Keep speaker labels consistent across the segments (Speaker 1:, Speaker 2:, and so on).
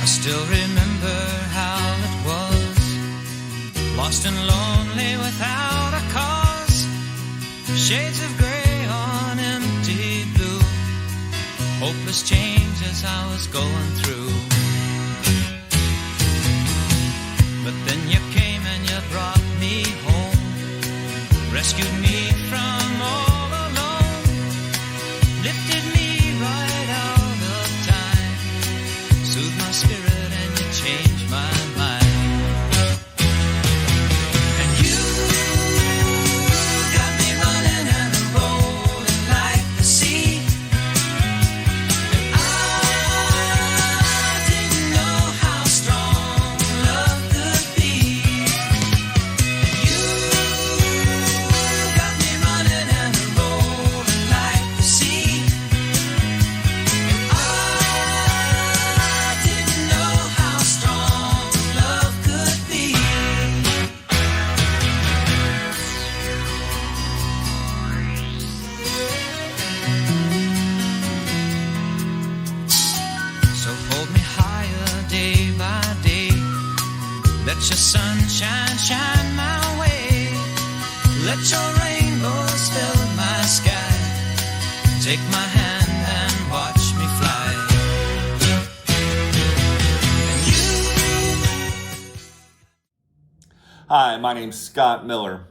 Speaker 1: I still remember how it was, lost and lonely without a cause, shades of gray on empty blue, hopeless changes I was going through. But then you came and you brought me home, rescued me from all alone, lifted me right out of time, soothed my spirit and you changed my mind. And you got me running and rolling like the sea, and I didn't know how strong love could be. You got me running and rolling like the sea, and I didn't know how strong love could be. So hold me higher day by day, let your sunshine shine my way, let your rainbows fill my sky, take my hand and watch me fly.
Speaker 2: Hi, my name's Scott Miller,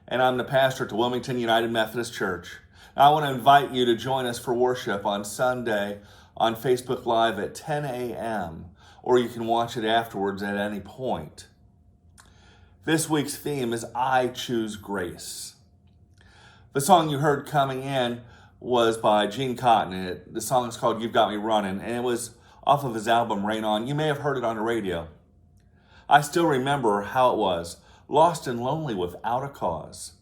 Speaker 2: and I'm the pastor at the Wilmington United Methodist Church. I want to invite you to join us for worship on Sunday on Facebook Live at 10 a.m., or you can watch it afterwards at any point. This week's theme is I Choose Grace. The song you heard coming in was by Gene Cotton. The song is called You've Got Me Running, and it was off of his album Rain On. You may have heard it on the radio. I still remember how it was, lost and lonely without a cause,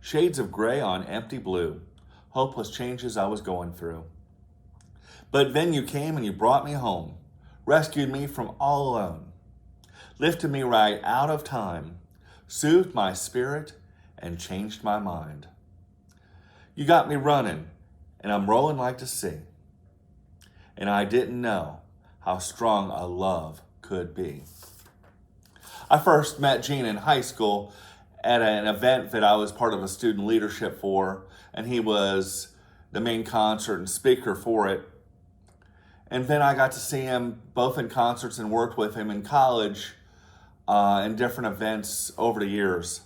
Speaker 2: shades of gray on empty blue, hopeless changes I was going through. But then you came and you brought me home, rescued me from all alone, lifted me right out of time, soothed my spirit and changed my mind. You got me running and I'm rolling like the sea, and I didn't know how strong a love could be. I first met Gene in high school at an event that I was part of a student leadership for, and he was the main concert and speaker for it. And then I got to see him both in concerts and worked with him in college in different events over the years.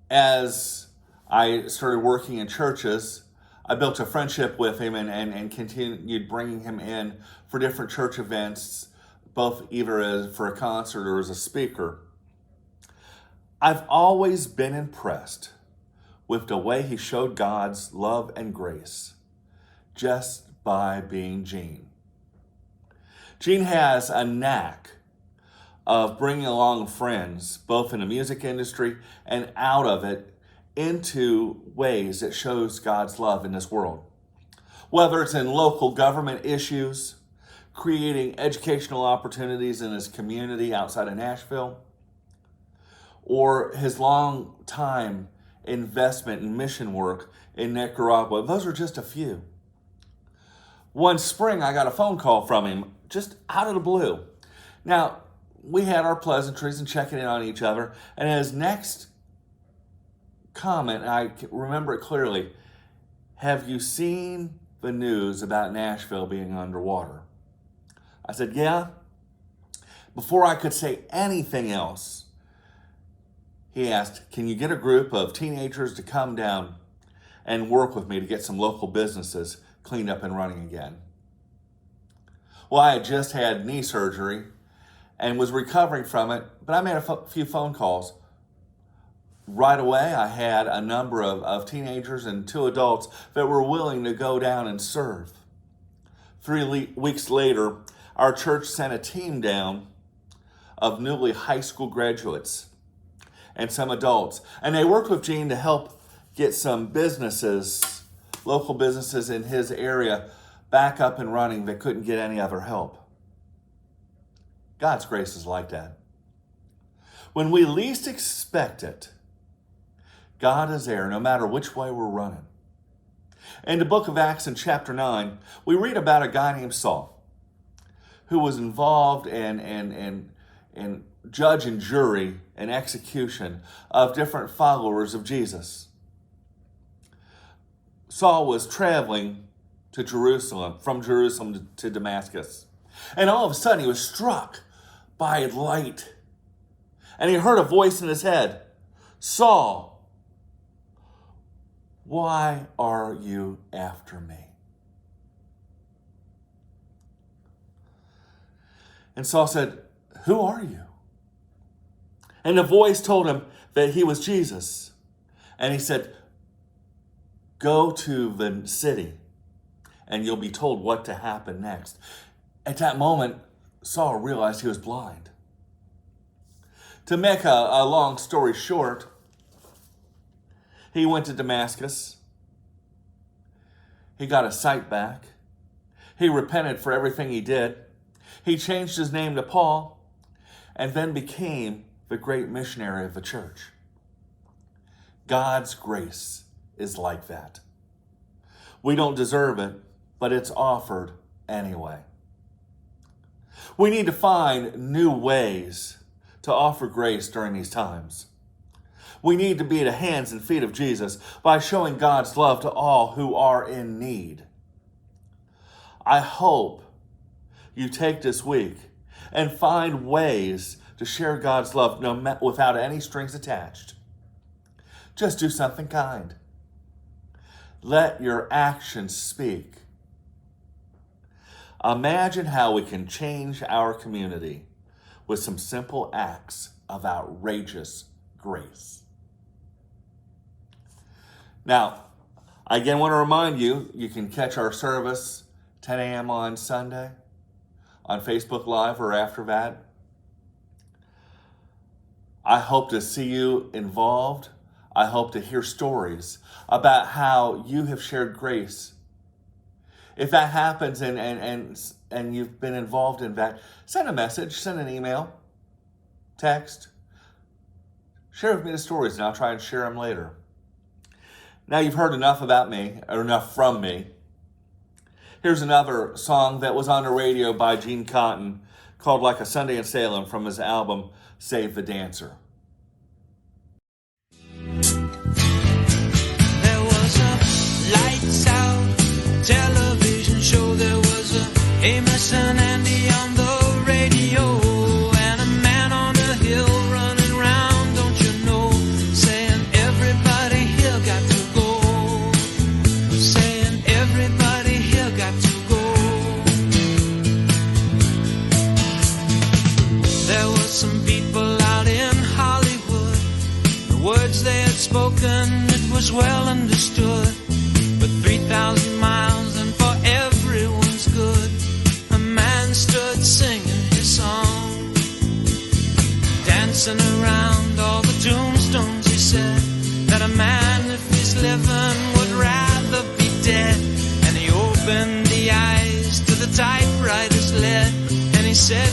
Speaker 2: As I started working in churches, I built a friendship with him and continued bringing him in for different church events, both either for a concert or as a speaker. I've always been impressed with the way he showed God's love and grace just by being Gene. Gene has a knack of bringing along friends, both in the music industry and out of it, into ways that shows God's love in this world. Whether it's in local government issues, creating educational opportunities in his community outside of Nashville, or his long time investment in mission work in Nicaragua. Those are just a few. One spring, I got a phone call from him just out of the blue. Now, we had our pleasantries and checking in on each other, and his next comment, I remember it clearly, have you seen the news about Nashville being underwater? I said, yeah. Before I could say anything else, he asked, can you get a group of teenagers to come down and work with me to get some local businesses cleaned up and running again? Well, I had just had knee surgery and was recovering from it, but I made a few phone calls. Right away, I had a number of teenagers and 2 adults that were willing to go down and serve. 3 weeks later, our church sent a team down of newly high school graduates and some adults, and they worked with Gene to help get some businesses, local businesses in his area, back up and running that couldn't get any other help. God's grace is like that. When we least expect it, God is there no matter which way we're running. In the book of Acts in chapter 9, we read about a guy named Saul who was involved in judge and jury and execution of different followers of Jesus. Saul was traveling to Jerusalem, from Jerusalem to Damascus. And all of a sudden he was struck by light. And he heard a voice in his head, "Saul, why are you after me?" And Saul said, "Who are you?" And the voice told him that he was Jesus. And he said, "Go to the city and you'll be told what to happen next." At that moment, Saul realized he was blind. To make a long story short, he went to Damascus. He got his sight back. He repented for everything he did. He changed his name to Paul and then became the great missionary of the church. God's grace is like that. We don't deserve it, but it's offered anyway. We need to find new ways to offer grace during these times. We need to be the hands and feet of Jesus by showing God's love to all who are in need. I hope you take this week and find ways to share God's love without any strings attached. Just do something kind. Let your actions speak. Imagine how we can change our community with some simple acts of outrageous grace. Now, I again want to remind you, you can catch our service 10 a.m. on Sunday on Facebook Live or after that. I hope to see you involved. I hope to hear stories about how you have shared grace. If that happens and you've been involved in that, send a message, send an email, text. Share with me the stories and I'll try and share them later. Now you've heard enough about me, or enough from me. Here's another song that was on the radio by Gene Cotton called Like a Sunday in Salem from his album Save the Dancer.
Speaker 1: There was a lights out television show. There was a Amos and Andy on the radio, and a man on the hill running around, don't you know, saying everybody here got to go, saying everybody here got to go. There were some people out in Hollywood, the words they had spoken, it was well understood, but 3,000 miles and for everyone's good, a man stood singing his song, dancing around all the tombstones. He said that a man, if he's living, would rather be dead. And he opened the eyes to the typewriter's lead, and he said,